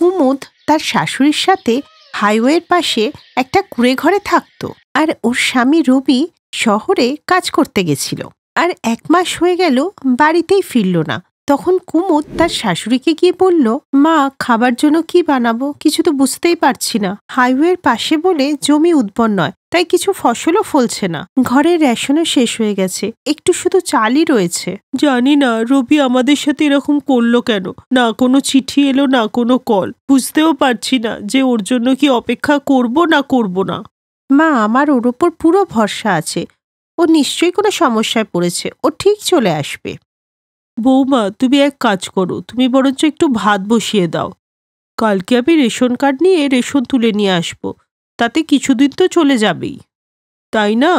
কুমুদ তার শাশুড়ির সাথে হাইওয়ের পাশে একটা কুঁড়ে ঘরে থাকতো। আর ওর স্বামী রবি শহরে কাজ করতে গেছিল। আর 1 মাস হয়ে গেল বাড়িতেই ফিরল না। তখন কুমুদ তার শাশুড়িকে গিয়ে বলল, মা, খাবার জন্য কি বানাবো কিছু তো বুঝতেই পারছি না। হাইওয়ের পাশে বলে জমি উর্বর নয়, তাই কিছু ফসলও ফলছে না। ঘরের রেশনও শেষ হয়ে গেছে, একটু শুধু চালই রয়েছে। জানি না রবি আমাদের সাথে এরকম করলো কেন। না কোনো চিঠি এলো, না কোনো কল। বুঝতেও পারছি না যে ওর জন্য কি অপেক্ষা করব না করব না। মা, আমার ওর ওপর পুরো ভরসা আছে। ও নিশ্চয়ই কোনো সমস্যায় পড়েছে, ও ঠিক চলে আসবে। বৌমা, তুমি এক কাজ করো, তুমি বরঞ্চ একটু ভাত বসিয়ে দাও। কালকে আমি রেশন কার্ড নিয়ে রেশন তুলে নিয়ে আসবো, তাতে কিছুদিন তো চলে যাবেই, তাই না?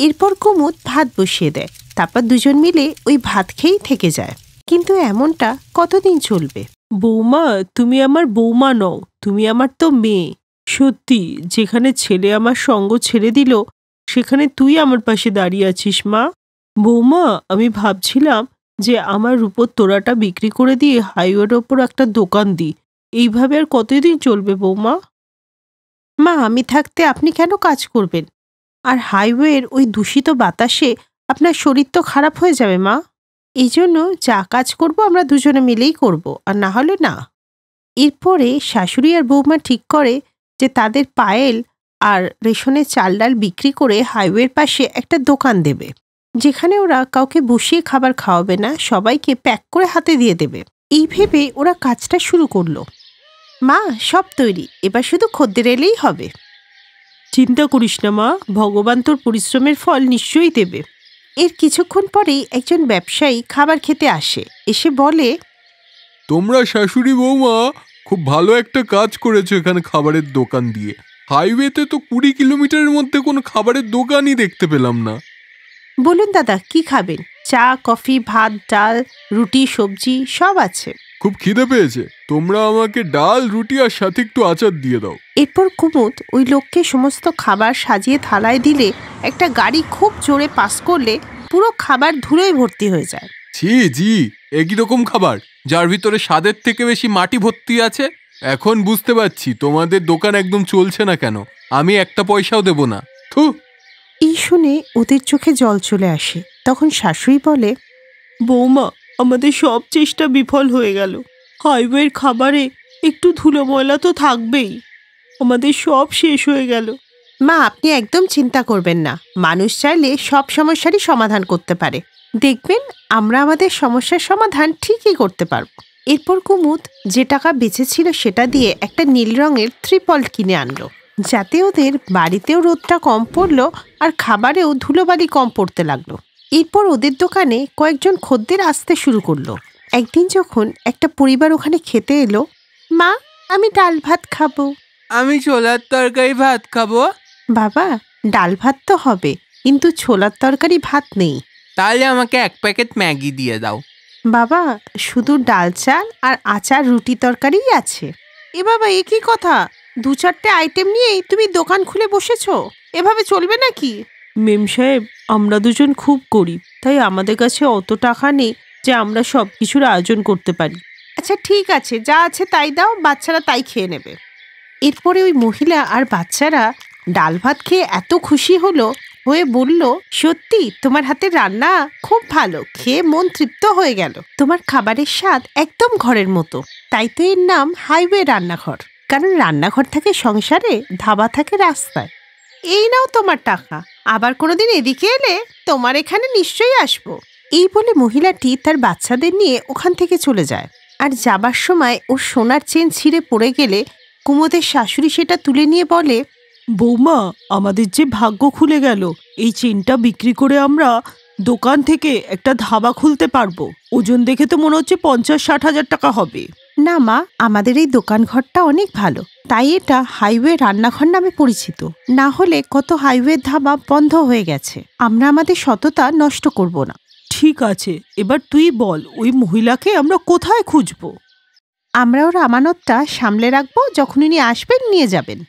এরপর কুমুদ ভাত বসিয়ে দেয়। তারপর দুজন মিলে ওই ভাত খেয়েই থেকে যায়। কিন্তু এমনটা কতদিন চলবে? বৌমা, তুমি আমার বৌমা নও, তুমি আমার তো মেয়ে। সত্যি, যেখানে ছেলে আমার সঙ্গ ছেড়ে দিল সেখানে তুই আমার পাশে দাঁড়িয়ে আছিস মা। বৌমা, আমি ভাবছিলাম যে আমার রূপোর তোড়াটা বিক্রি করে দিয়ে হাইওয়ের ওপর একটা দোকান দিই। এইভাবে আর কতদিন চলবে বৌমা? মা, আমি থাকতে আপনি কেন কাজ করবেন? আর হাইওয়ের ওই দূষিত বাতাসে আপনার শরীর তো খারাপ হয়ে যাবে মা। এই জন্য যা কাজ করব আমরা দুজনে মিলেই করব, আর না হলে না। এরপরে শাশুড়ি আর বৌমা ঠিক করে যে তাদের পায়েল আর রেশনের চাল ডাল বিক্রি করে হাইওয়ের পাশে একটা দোকান দেবে, যেখানে ওরা কাউকে বসিয়ে খাবার খাওয়াবে না, সবাইকে প্যাক করে হাতে দিয়ে দেবে। এই ভেবে ওরা কাজটা শুরু করলো। মা, সব তৈরি, এবার শুধু খদ্দের এলেই হবে। চিন্তা করিস না মা, ভগবান তোর পরিশ্রমের ফল নিশ্চয়ই দেবে। এর কিছুক্ষণ পরেই একজন ব্যবসায়ী খাবার খেতে আসে। এসে বলে, তোমরা শাশুড়ি বৌমা খুব ভালো একটা কাজ করেছো এখানে খাবারের দোকান দিয়ে। হাইওয়েতে তো 20 কিলোমিটারের মধ্যে কোনো খাবারের দোকানই দেখতে পেলাম না। বলুন দাদা, কি খাবেন? চা, কফি, ভাত, ডাল, রুটি, সবজি সব আছে। খুব খিদে পেয়েছে, তোমরা আমাকে ডাল, রুটি আর সাথে একটু আচার দিয়ে দাও। এরপর কুমুদ ওই লোককে সমস্ত খাবার সাজিয়ে থালায় দিলে একটা গাড়ি খুব জোরে পাস করলে পুরো খাবার ধুলোয় ভর্তি হয়ে যায়। জি, একই রকম খাবার যার ভিতরে স্বাদের থেকে বেশি মাটি ভর্তি আছে। এখন বুঝতে পারছি তোমাদের দোকান একদম চলছে না কেন। আমি একটা পয়সাও দেব না। থু। এই শুনে ওদের চোখে জল চলে আসে। তখন শাশুড়ি বলে, বৌমা, আমাদের সব চেষ্টা বিফল হয়ে গেল। হাইওয়ের খাবারে একটু ধুলো ময়লা তো থাকবেই, আমাদের সব শেষ হয়ে গেল। মা, আপনি একদম চিন্তা করবেন না, মানুষ চাইলে সব সমস্যারই সমাধান করতে পারে। দেখবেন আমরা আমাদের সমস্যার সমাধান ঠিকই করতে পারবো। এরপর কুমুদ যে টাকা বেঁচেছিল সেটা দিয়ে একটা নীল রঙের ত্রিপল কিনে আনলো, যাতে ওদের বাড়িতেও রোদটা কম পড়লো আর খাবারেও ধুলোবালি কম পড়তে লাগলো। এরপর ওদের দোকানে কয়েকজন খদ্দের আসতে শুরু করলো। একদিন যখন একটা পরিবার ওখানে খেতে এলো, মা, আমি ডাল ভাত খাবো। আমি ছোলার তরকারি ভাত খাবো। বাবা, ডাল ভাত তো হবে, কিন্তু ছোলার তরকারি ভাত নেই। তাহলে আমাকে 1 প্যাকেট ম্যাগি দিয়ে দাও। বাবা, শুধু ডাল, চাল আর আচার, রুটি, তরকারিই আছে। এ বাবা, এ কি কথা? 2-4টে আইটেম নিয়েই তুমি দোকান খুলে বসেছো, এভাবে চলবে নাকি? মেম সাহেব, আমরা দুজন খুব গরিব, তাই আমাদের কাছে অত টাকা নেই যে আমরা সব কিছুর আয়োজন করতে পারি। আচ্ছা ঠিক আছে, যা আছে তাই দাও, বাচ্চারা তাই খেয়ে নেবে। এরপরে ওই মহিলা আর বাচ্চারা ডাল ভাত খেয়ে এত খুশি হয়ে বলল, সত্যি তোমার হাতের রান্না খুব ভালো, খেয়ে মন তৃপ্ত হয়ে গেল। তোমার খাবারের স্বাদ একদম ঘরের মতো, তাই তো এর নাম হাইওয়ে রান্নাঘর। কারণ রান্নাঘর থাকে সংসারে, ধাবা থাকে রাস্তায়। এই নাও তোমার টাকা, আবার কোনোদিন এদিকে এলে তোমার এখানে নিশ্চয়ই আসবো। এই বলে মহিলাটি তার বাচ্চাদের নিয়ে ওখান থেকে চলে যায়। আর যাবার সময় ওর সোনার চেন ছিঁড়ে পড়ে গেলে কুমুদের শাশুড়ি সেটা তুলে নিয়ে বলে, বৌমা, আমাদের যে ভাগ্য খুলে গেল, এই চেনটা বিক্রি করে আমরা দোকান থেকে একটা ধাবা খুলতে পারবো। ওজন দেখে তো মনে হচ্ছে 50-60 হাজার টাকা হবে। না মা, আমাদের এই দোকান ঘরটা অনেক ভালো, তাই এটা হাইওয়ে রান্নাঘর নামে পরিচিত। না হলে কত হাইওয়ে ধাবা বন্ধ হয়ে গেছে। আমরা আমাদের সততা নষ্ট করব না। ঠিক আছে, এবার তুই বল, ওই মহিলাকে আমরা কোথায় খুঁজবো? আমরা ওর আমানতটা সামলে রাখবো, যখন উনি আসবেন নিয়ে যাবেন।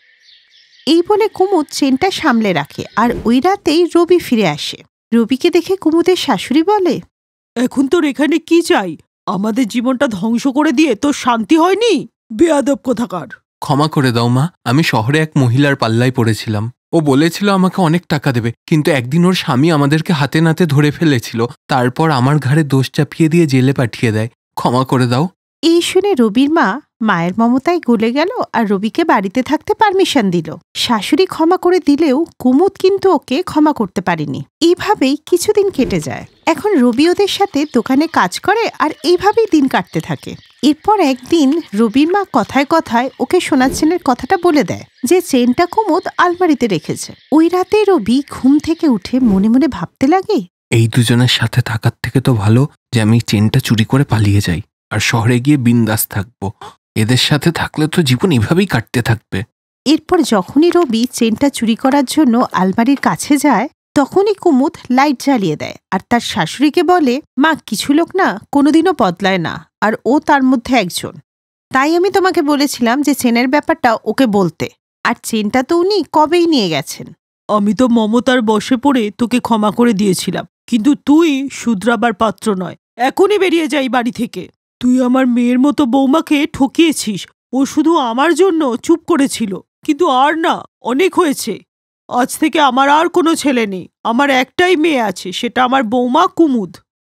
এই বলে কুমুদ চেনটা সামলে রাখে। আর ওই রাতেই রবি ফিরে আসে। রবিকে দেখে কুমুদের শাশুড়ি বলে, এখন তোর এখানে কি চাই? আমাদের জীবনটা ধ্বংস করে দিয়ে তোর শান্তি হয়নি? বেয়াদব কোথাকার। ক্ষমা করে দাও মা, আমি শহরে এক মহিলার পাল্লায় পড়েছিলাম। ও বলেছিল আমাকে অনেক টাকা দেবে, কিন্তু একদিন ওর স্বামী আমাদেরকে হাতে নাতে ধরে ফেলেছিল, তারপর আমার ঘাড়ে দোষ চাপিয়ে দিয়ে জেলে পাঠিয়ে দেয়। ক্ষমা করে দাও। এই শুনে রবির মা মায়ের মমতায় গলে গেল আর রবিকে বাড়িতে থাকতে পারমিশন দিল। শাশুড়ি ক্ষমা করে দিলেও কুমুদ কিন্তু ওকে ক্ষমা করতে পারেনি। এইভাবেই কিছুদিন কেটে যায়। এখন রবি ওদের সাথে দোকানে কাজ করে আর এইভাবেই দিন কাটতে থাকে। এরপর একদিন রবির মা কথায় কথায় ওকে সোনার চেনের কথাটা বলে দেয় যে চেনটা কুমুদ আলমারিতে রেখেছে। ওই রাতে রবি ঘুম থেকে উঠে মনে মনে ভাবতে লাগে, এই দুজনের সাথে থাকার থেকে তো ভালো যে আমি চেনটা চুরি করে পালিয়ে যাই আর শহরে গিয়ে বিন্দাস থাকবো। এদের সাথে থাকলে তো জীবন এভাবেই কাটতে থাকবে। এরপর যখনই রবি চেনটা চুরি করার জন্য আলমারির কাছে যায়, তখনই কুমুদ লাইট জ্বালিয়ে দেয় আর তার শাশুড়িকে বলে, মা, কিছু লোক না কোনোদিনও বদলায় না, আর ও তার মধ্যে একজন। তাই আমি তোমাকে বলেছিলাম যে চেনের ব্যাপারটা ওকে বলতে, আর চেনটা তো উনি কবেই নিয়ে গেছেন। আমি তো মমতার বশে পড়ে তোকে ক্ষমা করে দিয়েছিলাম, কিন্তু তুই শুধরাবার পাত্র নয়। এখনই বেরিয়ে যাই বাড়ি থেকে। তুই আমার মেয়ের মতো বৌমাকে ঠকিয়েছিস। ও শুধু আমার জন্য চুপ করেছিল, কিন্তু আর না, অনেক হয়েছে। আজ থেকে আমার আর কোনো ছেলে নেই। আমার একটাই মেয়ে আছে, সেটা আমার বৌমা কুমুদ।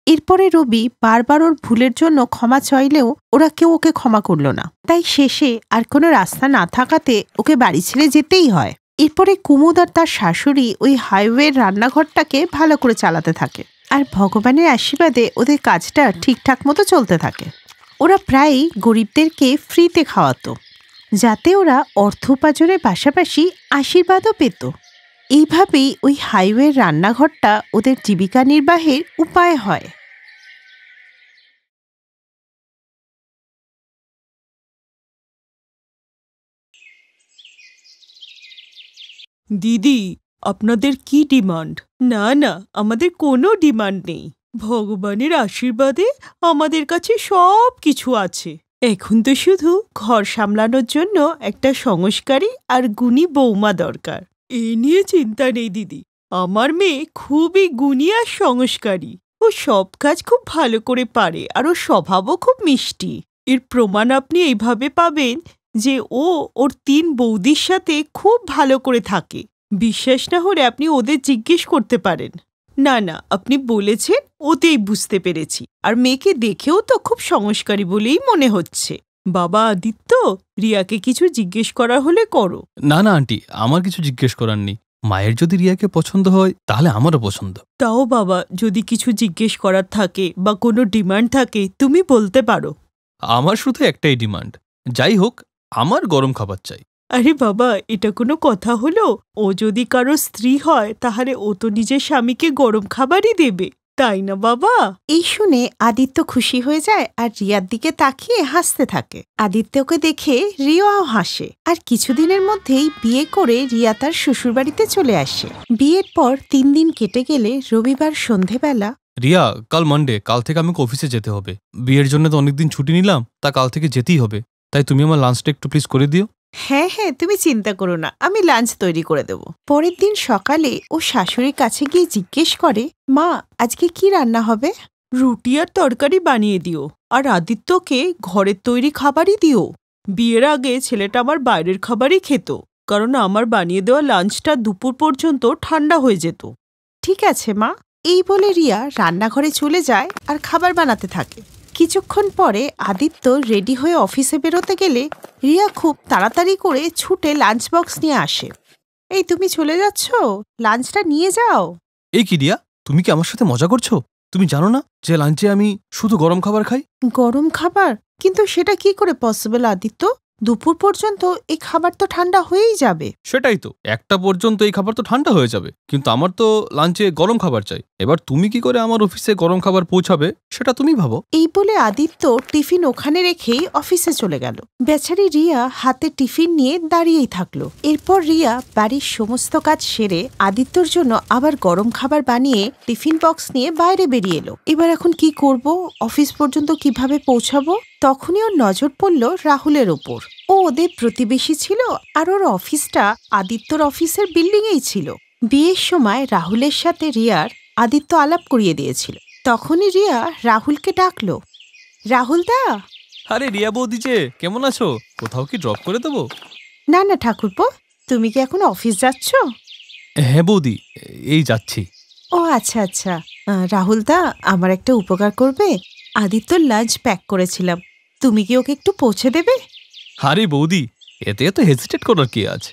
এরপরে রবি বারবার ওর ভুলের জন্য ক্ষমা চাইলেও ওরা কেউ ওকে ক্ষমা করল না। তাই শেষে আর কোনো রাস্তা না থাকাতে ওকে বাড়ি ছেড়ে যেতেই হয়। এরপরে কুমুদ আর তার শাশুড়ি ওই হাইওয়ের রান্নাঘরটাকে ভালো করে চালাতে থাকে, আর ভগবানের আশীর্বাদে ওদের কাজটা ঠিকঠাক মতো চলতে থাকে। ওরা প্রায়ই গরিবদেরকে ফ্রিতে খাওয়াতো, যাতে ওরা অর্থ উপার্জনের পাশাপাশি আশীর্বাদও পেত। এইভাবেই ওই হাইওয়ের রান্নাঘরটা ওদের জীবিকা নির্বাহের উপায় হয়। দিদি, আপনাদের কি ডিমান্ড? না না, আমাদের কোনো ডিমান্ড নেই। ভগবানের আশীর্বাদে আমাদের কাছে সব কিছু আছে। এখন তো শুধু ঘর সামলানোর জন্য একটা সংস্কারী আর গুণী বৌমা দরকার। এ নিয়ে চিন্তা নেই দিদি। আমার মেয়ে খুবই গুণী আর সংস্কারী। ও সব কাজ খুব ভালো করে পারে, আর ওর স্বভাবও খুব মিষ্টি। এর প্রমাণ আপনি এইভাবে পাবেন যে ও ওর 3 বৌদির সাথে খুব ভালো করে থাকে। বিশ্বাস না হলে আপনি ওদের জিজ্ঞেস করতে পারেন। না না, আপনি বলেছেন, ওতেই বুঝতে পেরেছি। আর মেয়েকে দেখেও তো খুব সংস্কারী বলেই মনে হচ্ছে। বাবা আদিত্য, রিয়াকে কিছু জিজ্ঞেস করা হলে করো। না না আন্টি, আমার কিছু জিজ্ঞেস করার নেই। মায়ের যদি রিয়াকে পছন্দ হয় তাহলে আমারও পছন্দ। তাও বাবা, যদি কিছু জিজ্ঞেস করার থাকে বা কোনো ডিমান্ড থাকে তুমি বলতে পারো। আমার শুধু একটাই ডিমান্ড, যাই হোক আমার গরম খাবার চাই। আরে বাবা, এটা কোনো কথা হলো? ও যদি কারো স্ত্রী হয় তাহলে ও তো নিজের স্বামীকে গরম খাবারই দেবে, তাই না বাবা? এই শুনে আদিত্য খুশি হয়ে যায় আর রিয়ার দিকে তাকিয়ে হাসতে থাকে। আদিত্যকে দেখে রিয়াও হাসে, আর কিছুদিনের মধ্যেই বিয়ে করে রিয়া তার শ্বশুরবাড়িতে চলে আসে। বিয়ের পর 3 দিন কেটে গেলে রবিবার সন্ধেবেলা, রিয়া, কাল মানডে, কাল থেকে আমাকে অফিসে যেতে হবে। বিয়ের জন্য তো অনেকদিন ছুটি নিলাম, তা কাল থেকে যেতেই হবে। তাই তুমি আমার লাঞ্চটা একটু প্লিজ করে দিও। হ্যাঁ হ্যাঁ, তুমি চিন্তা করো না, আমি লাঞ্চ তৈরি করে দেব। পরের দিন সকালে ও শাশুড়ির কাছে গিয়ে জিজ্ঞেস করে, মা, আজকে কি রান্না হবে? রুটি আর তরকারি বানিয়ে দিও, আর আদিত্যকে ঘরের তৈরি খাবারই দিও। বিয়ের আগে ছেলেটা আমার বাইরের খাবারই খেত, কারণ আমার বানিয়ে দেওয়া লাঞ্চটা দুপুর পর্যন্ত ঠান্ডা হয়ে যেত। ঠিক আছে মা। এই বলে রিয়া রান্নাঘরে চলে যায় আর খাবার বানাতে থাকে। কিছুক্ষণ পরে আদিত্য রেডি হয়ে অফিসে বেরোতে গেলে রিয়া খুব তাড়াতাড়ি করে ছুটে লাঞ্চ বক্স নিয়ে আসে। এই, তুমি চলে যাচ্ছ? লাঞ্চটা নিয়ে যাও। এই কি রিয়া, তুমি কি আমার সাথে মজা করছো? তুমি জানো না যে লাঞ্চে আমি শুধু গরম খাবার খাই? গরম খাবার? কিন্তু সেটা কি করে পসিবল আদিত্য? দুপুর পর্যন্ত এই খাবার তো ঠান্ডা হয়েই যাবে। সেটাই তো, 1টা পর্যন্ত এই খাবার তো ঠান্ডা হয়ে যাবে, কিন্তু আমার তো লাঞ্চে গরম খাবার চাই। এবার তুমি কি করে আমার অফিসে গরম খাবার পৌঁছাবে সেটা তুমি ভাবো। এই বলে আদিত্য টিফিন ওখানে রেখেই অফিসে চলে গেল। বেচারি রিয়া হাতে টিফিন নিয়ে দাঁড়িয়েই থাকলো। এরপর রিয়া বাড়ির সমস্ত কাজ সেরে আদিত্যর জন্য আবার গরম খাবার বানিয়ে টিফিন বক্স নিয়ে বাইরে বেরিয়ে এলো। এবার এখন কি করব? অফিস পর্যন্ত কিভাবে পৌঁছাবো? তখনই ওর নজর পড়ল রাহুলের ওপর। ও ওদের প্রতিবেশী ছিল, আর ওর অফিসটা আদিত্যর অফিসের বিল্ডিংয়েই ছিল। বিয়ের সময় রাহুলের সাথে রিয়ার আদিত্য আলাপ করিয়ে দিয়েছিল। তখনই রিয়া রাহুলকে ডাকলো, রাহুল দা। আরে রিয়া বৌদি যে, কেমন আছো? কোথাও কি ড্রপ করে দেবো? না না ঠাকুরপো, তুমি কি এখন অফিস যাচ্ছ? হ্যাঁ বৌদি, এই যাচ্ছি। ও আচ্ছা আচ্ছা। রাহুলদা, আমার একটা উপকার করবে? আদিত্যর লাঞ্চ প্যাক করেছিলাম, তুমি কি ওকে একটু পৌঁছে দেবে? আরে বৌদি, এতে এত হেজিটেট করার কি আছে?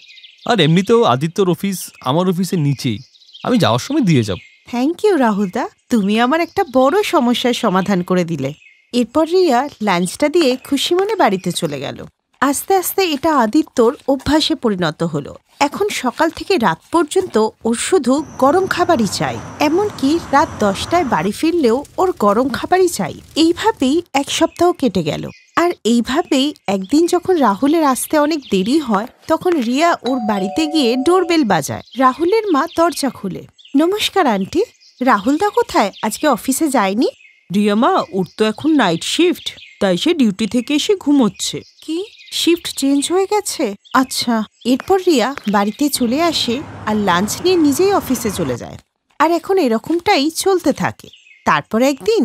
আর এমনিতেও আদিত্যর অফিস আমার অফিসের নিচেই, আমি যাওয়ার সময় দিয়ে যাব। থ্যাংক ইউ রাহুলদা, তুমি আমার একটা বড় সমস্যার সমাধান করে দিলে। এরপর রিয়া লাঞ্চটা দিয়ে খুশি মনে বাড়িতে চলে গেল। আস্তে আস্তে এটা আদিত্যর অভ্যাসে পরিণত হলো। এখন সকাল থেকে রাত পর্যন্ত ওর শুধু গরম খাবারই চাই, এমনকি রাত 10টায় বাড়ি ফিরলেও ওর গরম খাবারই চাই। এইভাবেই এক সপ্তাহ কেটে গেল। আর এইভাবেই একদিন যখন রাহুলের আসতে অনেক দেরি হয়, তখন রিয়া ওর বাড়িতে গিয়ে ডোরবেল বাজায়। রাহুলের মা দরজা খুলে। নমস্কার আন্টি, রাহুলদা কোথায়? আজকে অফিসে যায়নি? রিয়া মা, ওর তো এখন নাইট শিফট, তাই সে ডিউটি থেকে এসে ঘুমোচ্ছে। কি, শিফট চেঞ্জ হয়ে গেছে? আচ্ছা। এরপর রিয়া বাড়িতে চলে আসে আর লাঞ্চ নিয়ে নিজেই অফিসে চলে যায়। আর এখন এরকমটাই চলতে থাকে। তারপর একদিন,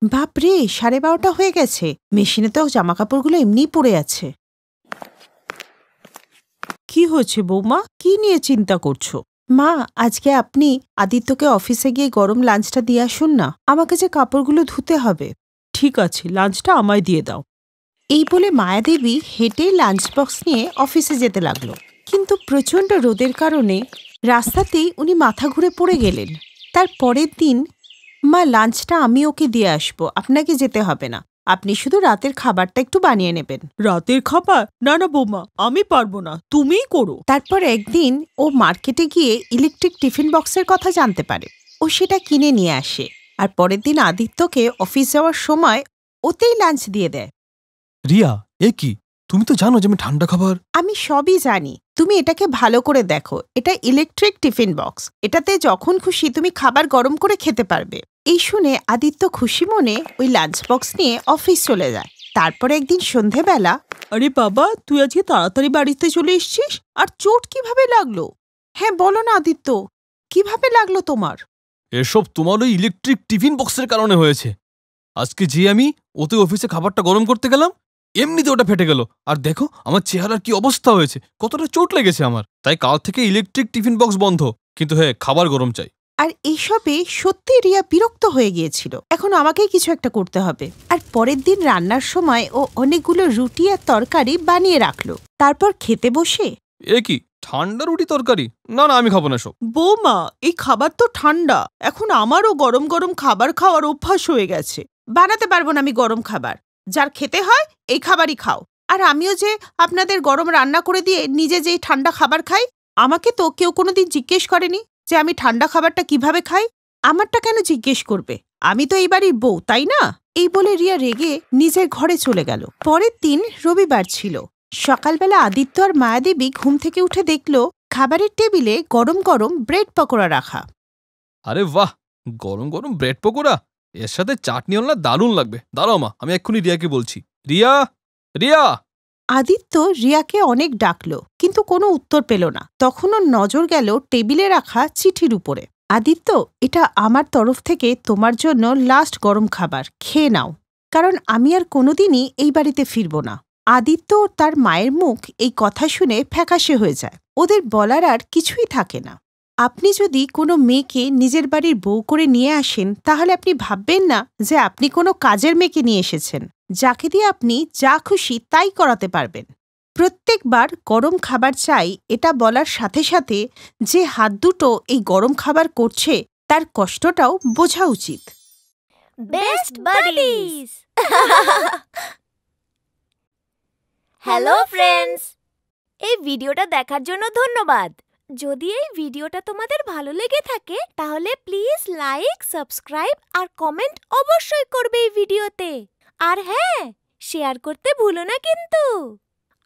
বাপরে 12:30 হয়ে গেছে, মেশিনে তো জামা কাপড়গুলো এমনিই পড়ে আছে। কি হয়েছে বৌমা, কি নিয়ে চিন্তা করছো? মা, আজকে আপনি আদিত্যকে অফিসে গিয়ে গরম লাঞ্চটা দিয়ে আসুন না, আমাকে যে কাপড়গুলো ধুতে হবে। ঠিক আছে, লাঞ্চটা আমায় দিয়ে দাও। এই বলে মায়াদেবী হেঁটে লাঞ্চ বক্স নিয়ে অফিসে যেতে লাগলো। কিন্তু প্রচণ্ড রোদের কারণে রাস্তাতেই উনি মাথা ঘুরে পড়ে গেলেন। তার পরের দিন, মা লাঞ্চটা আমি ওকে দিয়ে আসবো, আপনাকে যেতে হবে না, আপনি শুধু রাতের খাবারটা একটু বানিয়ে নেবেন। রাতের খাবার? না না বৌমা, আমি পারবো না, তুমিই করো। তারপর একদিন ও মার্কেটে গিয়ে ইলেকট্রিক টিফিন বক্সের কথা জানতে পারে। ও সেটা কিনে নিয়ে আসে আর পরের দিন আদিত্যকে অফিস যাওয়ার সময় ওতেই লাঞ্চ দিয়ে দেয়। রিয়া, এ কি? তুমি তো জানো যে আমি ঠান্ডা খাবার। আমি সবই জানি, তুমি এটাকে ভালো করে দেখো। এটা ইলেকট্রিক টিফিন বক্স, এটাতে যখন খুশি তুমি খাবার গরম করে খেতে পারবে। এই শুনে আদিত্য খুশি মনে ওই লাঞ্চ বক্স নিয়ে অফিস চলে যায়। তারপর একদিন সন্ধেবেলা, আরে বাবা, তুই আজকে তাড়াতাড়ি বাড়িতে চলে এসছিস, আর চোট কিভাবে লাগলো? হ্যাঁ বলো না আদিত্য, কিভাবে লাগলো তোমার? এসব তোমার ওই ইলেকট্রিক টিফিন বক্সের কারণে হয়েছে। আজকে যে আমি ওতে অফিসে খাবারটা গরম করতে গেলাম, এমনিতে ওটা ফেটে গেল। আর দেখো আমার চেহারার কি অবস্থা হয়েছে, কতটা চোট লেগেছে আমার। তাই কাল থেকে ইলেকট্রিক টিফিন বক্স বন্ধ, কিন্তু হ্যাঁ, খাবার গরম চাই। আর এইসবে সত্যি রিয়া বিরক্ত হয়ে গিয়েছিল। এখন আমাকেই কিছু একটা করতে হবে। আর পরের দিন রান্নার সময় ও অনেকগুলো রুটি আর তরকারি বানিয়ে রাখলো। তারপর খেতে বসে, এ কি, ঠান্ডা রুটি তরকারি? না না, আমি খাবো না সব। বৌমা, এই খাবার তো ঠান্ডা, এখন আমারও গরম গরম খাবার খাওয়ার অভ্যাস হয়ে গেছে। বানাতে পারবো না আমি গরম খাবার, যার খেতে হয় এই খাবারই খাও। আর আমিও যে আপনাদের গরম রান্না করে দিয়ে নিজে যেই ঠান্ডা খাবার খাই, আমাকে তো কেউ কোনোদিন জিজ্ঞেস করেনি যে আমি ঠান্ডা খাবারটা কিভাবে খাই। আমারটা কেন জিজ্ঞেস করবে? আমি তো এই বাড়ির বউ, তাই না? এই বলে রিয়া রেগে নিজের ঘরে চলে গেল। পরের দিন রবিবার ছিল। সকালবেলা আদিত্য আর মায়াদেবী ঘুম থেকে উঠে দেখল খাবারের টেবিলে গরম গরম ব্রেড পকোড়া রাখা। আরে বাহ, গরম গরম ব্রেড পকোড়া, এর সাথে চাটনি হলে দারুণ লাগবে। দাঁড়াও মা, আমি এক্ষুনি রিয়াকে বলছি। রিয়া, রিয়া। আদিত্য রিয়াকে অনেক ডাকলো, কিন্তু কোনো উত্তর পেল না। তখন ওর নজর গেল টেবিলে রাখা চিঠির উপরে। আদিত্য, এটা আমার তরফ থেকে তোমার জন্য লাস্ট গরম খাবার, খেয়ে নাও, কারণ আমি আর কোনোদিনই এই বাড়িতে ফিরব না। আদিত্য ও তার মায়ের মুখ এই কথা শুনে ফ্যাকাশে হয়ে যায়। ওদের বলার আর কিছুই থাকে না। আপনি যদি কোনো মেয়েকে নিজের বাড়ির বউ করে নিয়ে আসেন, তাহলে আপনি ভাববেন না যে আপনি কোনো কাজের মেয়েকে নিয়ে এসেছেন, যাকে দিয়ে আপনি যা খুশি তাই করাতে পারবেন। প্রত্যেকবার গরম খাবার চাই এটা বলার সাথে সাথে যে হাত দুটো এই গরম খাবার করছে, তার কষ্টটাও বোঝা উচিত। Best buddies. হ্যালো ফ্রেন্ডস, এই ভিডিওটা দেখার জন্য ধন্যবাদ। যদি এই ভিডিওটা তোমাদের ভালো লেগে থাকে, তাহলে প্লিজ লাইক, সাবস্ক্রাইব আর কমেন্ট অবশ্যই করবে এই ভিডিওতে। আর হ্যাঁ, শেয়ার করতে ভুলো না কিন্তু।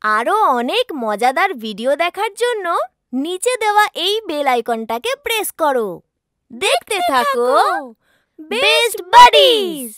আরো অনেক মজাদার ভিডিও দেখার জন্য নিচে দেওয়া এই বেল আইকনটাকে প্রেস করো। দেখতে থাকো বেস্ট বাডিজ।